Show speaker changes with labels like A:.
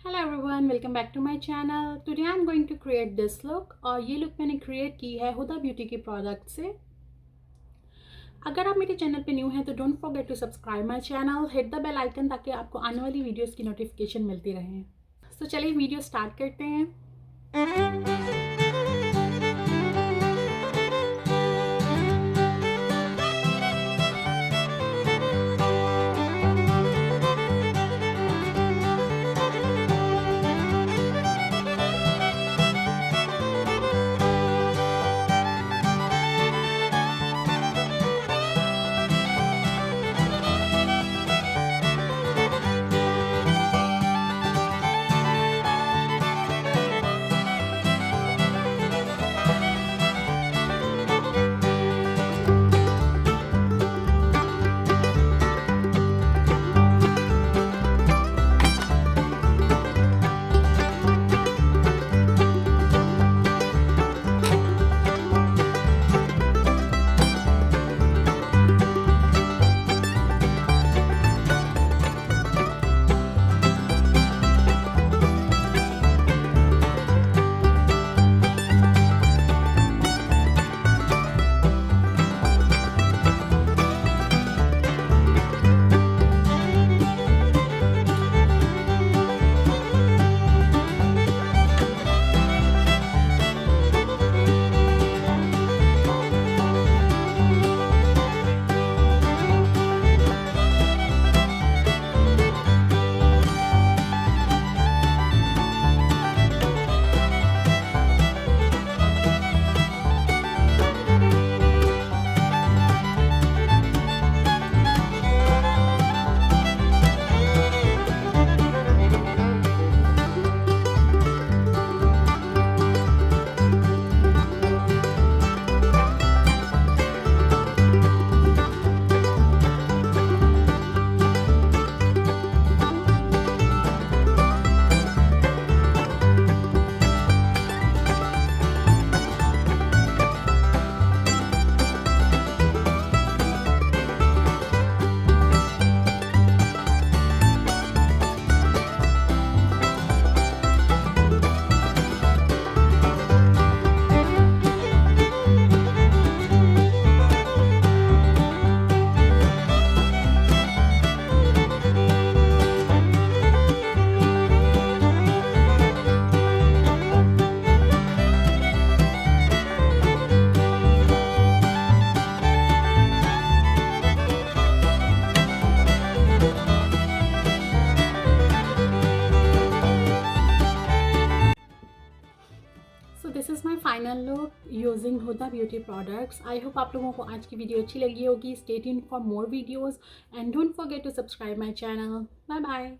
A: Hello everyone, welcome back to my channel. Today I am going to create this look और ये look मैंने create की है Huda Beauty के product से। अगर आप मेरे चैनल पे न्यू हैं तो don't forget to subscribe my channel, hit the bell icon ताकि आपको आने वाली वीडियोस की नोटिफिकेशन मिलती रहे। तो चलिए वीडियो स्टार्ट करते हैं। So this is my final look using Huda beauty products. I hope आप लोगों को आज की वीडियो अच्छी लगी होगी। Stay tuned for more videos and don't forget to subscribe my channel. Bye bye.